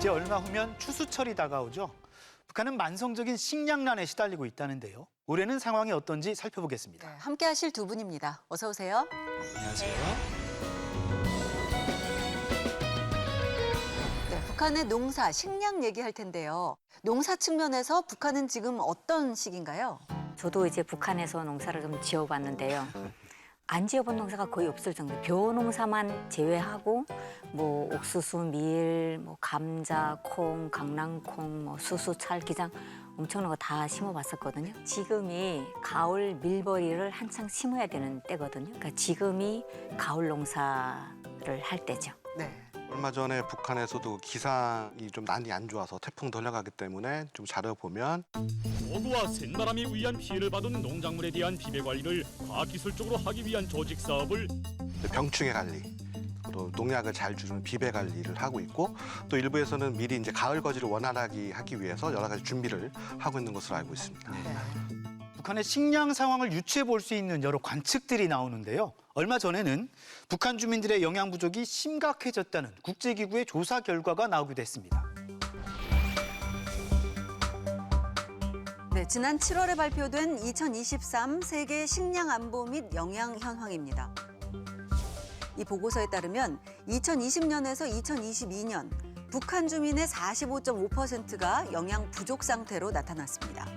이제 얼마 후면 추수철이 다가오죠. 북한은 만성적인 식량난에 시달리고 있다는데요. 올해는 상황이 어떤지 살펴보겠습니다. 네, 함께 하실 두 분입니다. 어서 오세요. 안녕하세요. 네, 북한의 농사, 식량 얘기할 텐데요. 농사 측면에서 북한은 지금 어떤 시기인가요? 저도 이제 북한에서 농사를 좀 지어봤는데요. 안 지어본 농사가 거의 없을 정도. 벼농사만 제외하고 뭐 옥수수, 밀, 뭐 감자, 콩, 강낭콩, 뭐 수수, 찰, 기장 엄청난 거 다 심어봤었거든요. 지금이 가을 밀버리를 한창 심어야 되는 때거든요. 그러니까 지금이 가을 농사를 할 때죠. 네. 얼마 전에 북한에서도 기상이 좀 난이 안 좋아서 태풍도 흘러가기 때문에 좀 자료보면 폭우와 센바람이 위한 피해를 받은 농작물에 대한 비배 관리를 과학기술적으로 하기 위한 조직 사업을 병충해 관리, 또 농약을 잘 주는 비배 관리를 하고 있고 또 일부에서는 미리 이제 가을 거지를 원활하게 하기 위해서 여러 가지 준비를 하고 있는 것으로 알고 있습니다. 북한의 식량 상황을 유추해 볼 수 있는 여러 관측들이 나오는데요. 얼마 전에는 북한 주민들의 영양 부족이 심각해졌다는 국제기구의 조사 결과가 나오기도 했습니다. 네, 지난 7월에 발표된 2023 세계 식량 안보 및 영양 현황입니다. 이 보고서에 따르면 2020년에서 2022년 북한 주민의 45.5%가 영양 부족 상태로 나타났습니다.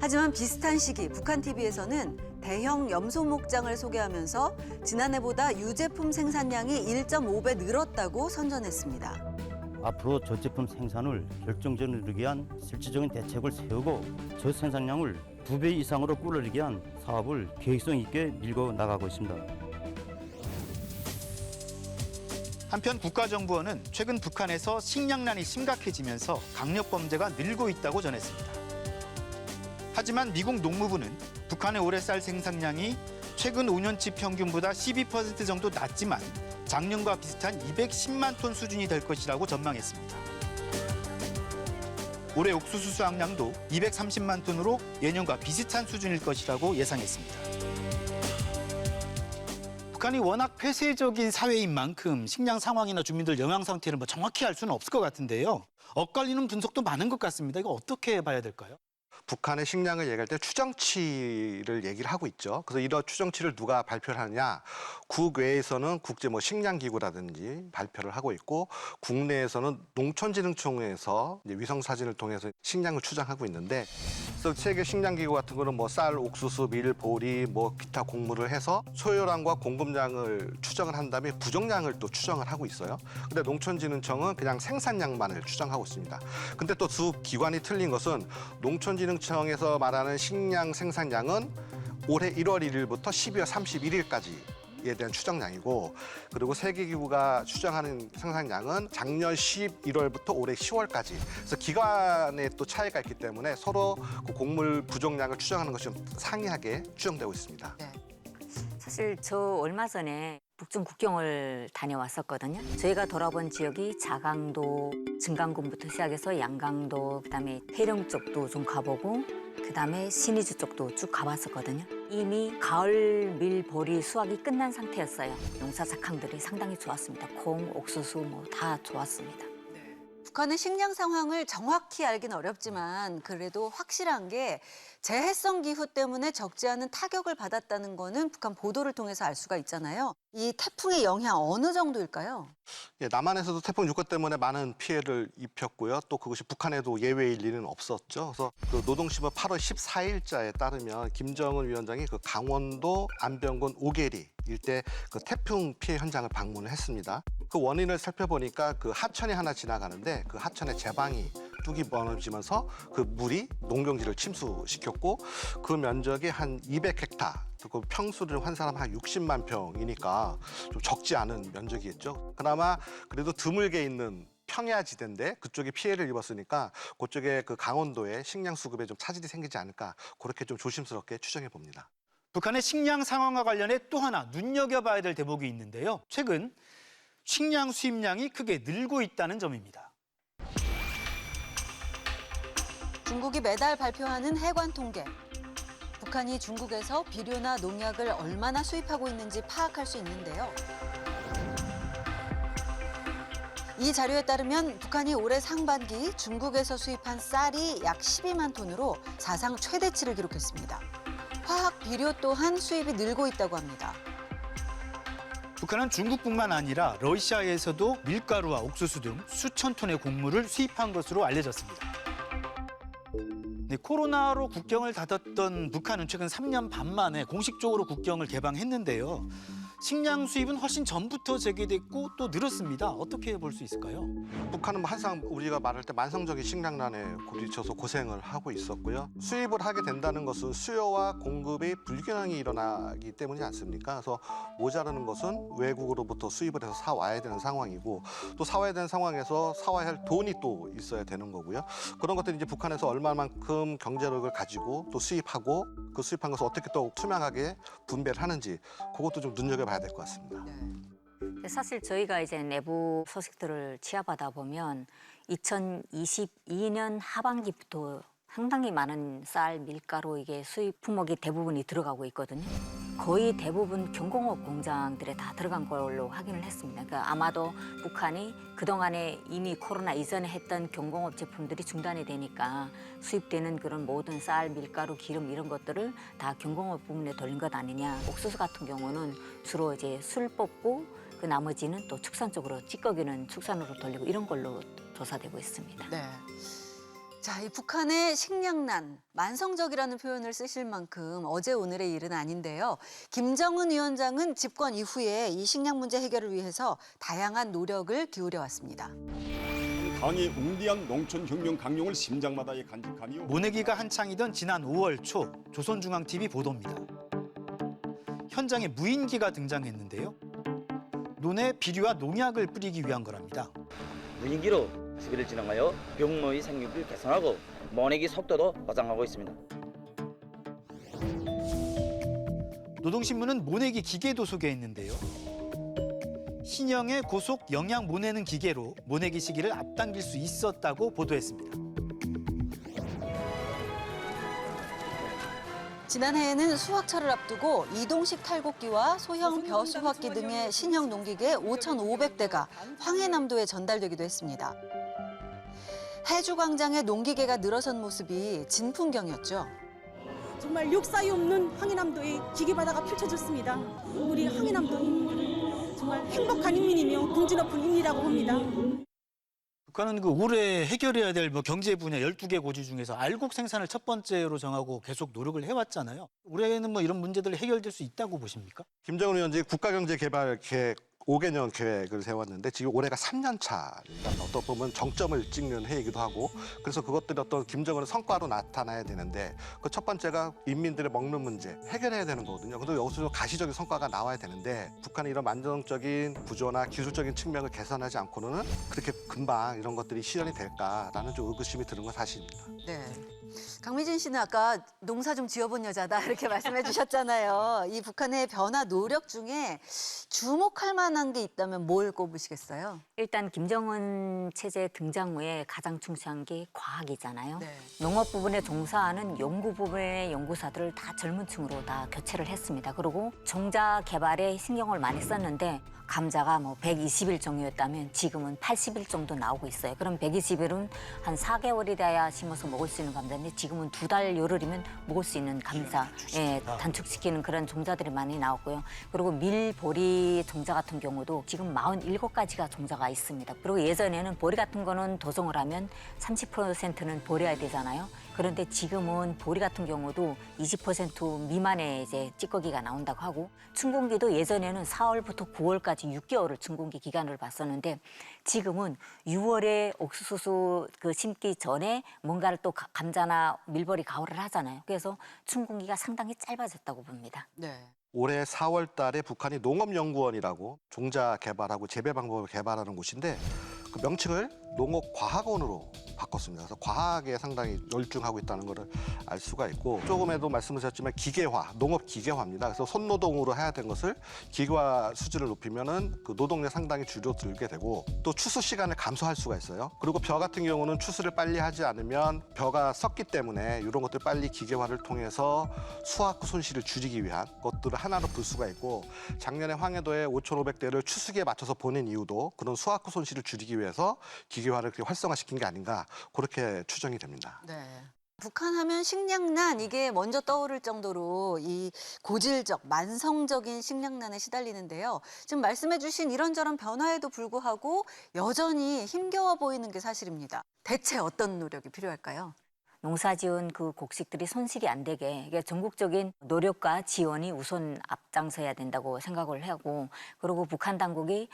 하지만 비슷한 시기 북한 TV에서는 대형 염소 목장을 소개하면서 지난해보다 유제품 생산량이 1.5배 늘었다고 선전했습니다. 앞으로 저제품 생산을 결정적으로 이루기 위한 실질적인 대책을 세우고 저 생산량을 2배 이상으로 끌어올리기 위한 사업을 계획성 있게 밀고 나가고 있습니다. 한편 국가정보원은 최근 북한에서 식량난이 심각해지면서 강력범죄가 늘고 있다고 전했습니다. 하지만 미국 농무부는 북한의 올해 쌀 생산량이 최근 5년치 평균보다 12% 정도 낮지만 작년과 비슷한 210만 톤 수준이 될 것이라고 전망했습니다. 올해 옥수수 수확량도 230만 톤으로 예년과 비슷한 수준일 것이라고 예상했습니다. 북한이 워낙 폐쇄적인 사회인 만큼 식량 상황이나 주민들 영양 상태를 정확히 알 수는 없을 것 같은데요. 엇갈리는 분석도 많은 것 같습니다. 이거 어떻게 봐야 될까요? 북한의 식량을 얘기할 때 추정치를 얘기를 하고 있죠. 그래서 이런 추정치를 누가 발표를 하느냐? 국외에서는 국제 식량기구라든지 발표를 하고 있고 국내에서는 농촌진흥청에서 이제 위성 사진을 통해서 식량을 추정하고 있는데 그래서 세계 식량기구 같은 거는 쌀, 옥수수, 밀, 보리, 기타 곡물을 해서 소요량과 공급량을 추정을 한 다음에 부족량을 또 추정을 하고 있어요. 근데 농촌진흥청은 그냥 생산량만을 추정하고 있습니다. 근데 또 두 기관이 틀린 것은 농촌진흥청에서 말하는 식량 생산량은 올해 1월 1일부터 12월 31일까지에 대한 추정량이고 그리고 세계기구가 추정하는 생산량은 작년 11월부터 올해 10월까지. 그래서 기간에 또 차이가 있기 때문에 서로 그 곡물 부족량을 추정하는 것이 좀 상이하게 추정되고 있습니다. 네. 사실 저 얼마 전에 북중 국경을 다녀왔었거든요. 저희가 돌아본 지역이 자강도, 증강군부터 시작해서 양강도, 그다음에 해령 쪽도 좀 가보고 그다음에 신의주 쪽도 쭉 가봤었거든요. 이미 가을 밀, 보리 수확이 끝난 상태였어요. 농사 작황들이 상당히 좋았습니다. 콩, 옥수수 다 좋았습니다. 북한의 식량 상황을 정확히 알기는 어렵지만 그래도 확실한 게 재해성 기후 때문에 적지 않은 타격을 받았다는 거는 북한 보도를 통해서 알 수가 있잖아요. 이 태풍의 영향 어느 정도일까요? 예, 남한에서도 태풍 6호 때문에 많은 피해를 입혔고요. 또 그것이 북한에도 예외일 리는 없었죠. 그래서 그 노동신문 8월 14일자에 따르면 김정은 위원장이 그 강원도 안병군 오계리 일대 그 태풍 피해 현장을 방문을 했습니다. 그 원인을 살펴보니까 그 하천이 하나 지나가는데 그 하천에 제방이 뚝이 무너지면서 그 물이 농경지를 침수시켰고 그 면적이 한 200헥타, 그 평수를 한 사람 한 60만 평이니까 좀 적지 않은 면적이겠죠. 그나마 그래도 드물게 있는 평야지대인데 그쪽에 피해를 입었으니까 그쪽에 그 강원도에 식량 수급에 좀 차질이 생기지 않을까 그렇게 좀 조심스럽게 추정해 봅니다. 북한의 식량 상황과 관련해 또 하나 눈여겨봐야 될 대목이 있는데요. 최근 식량 수입량이 크게 늘고 있다는 점입니다. 중국이 매달 발표하는 해관 통계. 북한이 중국에서 비료나 농약을 얼마나 수입하고 있는지 파악할 수 있는데요. 이 자료에 따르면 북한이 올해 상반기 중국에서 수입한 쌀이 약 12만 톤으로 사상 최대치를 기록했습니다. 화학 비료 또한 수입이 늘고 있다고 합니다. 북한은 중국뿐만 아니라 러시아에서도 밀가루와 옥수수 등 수천 톤의 곡물을 수입한 것으로 알려졌습니다. 네, 코로나로 국경을 닫았던 북한은 최근 3년 반 만에 공식적으로 국경을 개방했는데요. 식량 수입은 훨씬 전부터 재개됐고 또 늘었습니다. 어떻게 볼 수 있을까요? 북한은 뭐 항상 우리가 말할 때 만성적인 식량난에 부딪혀서 고생을 하고 있었고요. 수입을 하게 된다는 것은 수요와 공급의 불균형이 일어나기 때문이지 않습니까? 그래서 모자라는 것은 외국으로부터 수입을 해서 사와야 되는 상황이고 또 사와야 되는 상황에서 사와야 할 돈이 또 있어야 되는 거고요. 그런 것들이 이제 북한에서 얼마만큼 경제력을 가지고 또 수입하고 그 수입한 것을 어떻게 또 투명하게 분배를 하는지 그것도 좀 눈여겨봐야 될 것 같습니다. 사실 저희가 이제 내부 소식들을 취합하다 보면 2022년 하반기부터 상당히 많은 쌀, 밀가루 이게 수입 품목이 대부분이 들어가고 있거든요. 거의 대부분 경공업 공장들에 다 들어간 걸로 확인을 했습니다. 그러니까 아마도 북한이 그동안에 이미 코로나 이전에 했던 경공업 제품들이 중단이 되니까 수입되는 그런 모든 쌀, 밀가루, 기름 이런 것들을 다 경공업 부문에 돌린 것 아니냐. 옥수수 같은 경우는 주로 이제 술 뽑고 그 나머지는 또 축산 쪽으로 찌꺼기는 축산으로 돌리고 이런 걸로 조사되고 있습니다. 네. 자, 이 북한의 식량난, 만성적이라는 표현을 쓰실 만큼 어제 오늘의 일은 아닌데요. 김정은 위원장은 집권 이후에 이 식량 문제 해결을 위해서 다양한 노력을 기울여 왔습니다. 당의 웅대한 농촌혁명 강령을 심장마다에 간직하며 모내기가 한창이던 지난 5월 초 조선중앙TV 보도입니다. 현장에 무인기가 등장했는데요. 논에 비료와 농약을 뿌리기 위한 거랍니다. 무인기로 주기를 진행하여 병모의 생육을 개선하고 모내기 속도도 보장하고 있습니다. 노동신문은 모내기 기계도 소개했는데요. 신형의 고속 영양 모내는 기계로 모내기 시기를 앞당길 수 있었다고 보도했습니다. 지난해에는 수확철을 앞두고 이동식 탈곡기와 소형 벼수확기 등의 신형 농기계 5,500대가 황해남도에 전달되기도 했습니다. 해주광장의 농기계가 늘어선 모습이 진풍경이었죠. 정말 역사에 없는 황해남도의 기계바다가 펼쳐졌습니다. 우리 황해남도 인민들은 정말 행복한 인민이며 긍지 높은 인이라고 봅니다. 북한은 그 올해 해결해야 될 경제 분야 12개 고지 중에서 알곡 생산을 첫 번째로 정하고 계속 노력을 해왔잖아요. 올해는 이런 문제들이 해결될 수 있다고 보십니까? 김정은 위원장이 국가경제개발 계획 5개년 계획을 세웠는데 지금 올해가 3년 차입니다. 어떻게 보면 정점을 찍는 해이기도 하고 그래서 그것들이 어떤 김정은의 성과로 나타나야 되는데 그 첫 번째가 인민들의 먹는 문제 해결해야 되는 거거든요. 근데 여기서 좀 가시적인 성과가 나와야 되는데 북한이 이런 만성적인 구조나 기술적인 측면을 개선하지 않고는 그렇게 금방 이런 것들이 실현이 될까라는 좀 의구심이 드는 건 사실입니다. 네. 강미진 씨는 아까 농사 좀 지어본 여자다 이렇게 말씀해 주셨잖아요. 이 북한의 변화 노력 중에 주목할 만한 게 있다면 뭘 꼽으시겠어요? 일단 김정은 체제 등장 후에 가장 중시한 게 과학이잖아요. 네. 농업 부분에 종사하는 연구 부분의 연구사들을 다 젊은 층으로 다 교체를 했습니다. 그리고 종자 개발에 신경을 많이 썼는데 감자가 120일 정도였다면 지금은 80일 정도 나오고 있어요. 그럼 120일은 한 4개월이 돼야 심어서 먹을 수 있는 감자인데 지금은 2달 열흘이면 먹을 수 있는 감자, 단축시키는 그런 종자들이 많이 나왔고요. 그리고 밀, 보리 종자 같은 경우도 지금 47가지가 종자가 있습니다. 그리고 예전에는 보리 같은 거는 도성을 하면 30%는 버려야 되잖아요. 그런데 지금은 보리 같은 경우도 20% 미만의 이제 찌꺼기가 나온다고 하고 춘공기도 예전에는 4월부터 9월까지 6개월을 춘공기 기간을 봤었는데 지금은 6월에 옥수수 심기 전에 뭔가를 또 감자나 밀보리 가을을 하잖아요. 그래서 춘공기가 상당히 짧아졌다고 봅니다. 네. 올해 4월 달에 북한이 농업연구원이라고 종자 개발하고 재배 방법을 개발하는 곳인데 그 명칭을 농업과학원으로 바꿨습니다. 그래서 과학에 상당히 열중하고 있다는 것을 알 수가 있고 조금에도 말씀하셨지만 기계화, 농업 기계화입니다. 그래서 손노동으로 해야 된 것을 기계화 수준을 높이면은 그 노동력 상당히 줄어들게 되고 또 추수 시간을 감소할 수가 있어요. 그리고 벼 같은 경우는 추수를 빨리 하지 않으면 벼가 썩기 때문에 이런 것들 빨리 기계화를 통해서 수확 손실을 줄이기 위한 것들을 하나로 볼 수가 있고 작년에 황해도에 5,500대를 추수기에 맞춰서 보낸 이유도 그런 수확 손실을 줄이기 위해서 기계화를 그렇게 활성화시킨 게 아닌가 그렇게 추정이 됩니다. 네. 북한 하면 식량난 이게 먼저 떠오를 정도로 이 고질적 만성적인 식량난에 시달리는데요. 지금 말씀해 주신 이런저런 변화에도 불구하고 여전히 힘겨워 보이는 게 사실입니다. 대체 어떤 노력이 필요할까요? 농사지은 그 곡식들이 손실이 안 되게 이게 전국적인 노력과 지원이 우선 앞장서야 된다고 생각을 하고 그리고 북한 당국이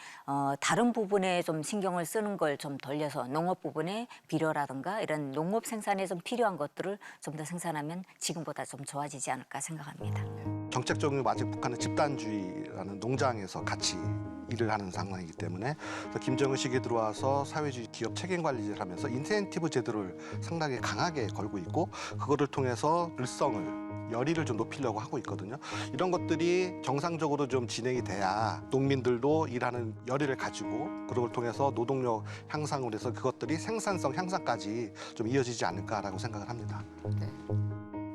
다른 부분에 좀 신경을 쓰는 걸 좀 돌려서 농업 부분에 비료라든가 이런 농업 생산에 좀 필요한 것들을 좀 더 생산하면 지금보다 좀 좋아지지 않을까 생각합니다. 정책적으로 아직 북한은 집단주의라는 농장에서 같이 일을 하는 상황이기 때문에 김정은 시기에 들어와서 사회주의 기업 책임관리를 하면서 인센티브 제도를 상당히 강하게 걸고 있고 그거를 통해서 일성을 열의를 좀 높이려고 하고 있거든요. 이런 것들이 정상적으로 좀 진행이 돼야 농민들도 일하는 열의를 가지고 그런 걸 통해서 노동력 향상을 해서 그것들이 생산성 향상까지 좀 이어지지 않을까라고 생각을 합니다.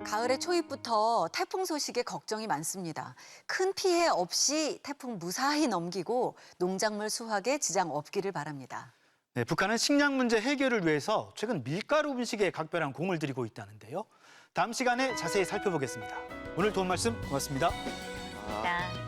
가을의 초입부터 태풍 소식에 걱정이 많습니다. 큰 피해 없이 태풍 무사히 넘기고 농작물 수확에 지장 없기를 바랍니다. 네, 북한은 식량 문제 해결을 위해서 최근 밀가루 분식에 각별한 공을 들이고 있다는데요. 다음 시간에 자세히 살펴보겠습니다. 오늘 도움 말씀 고맙습니다. 자.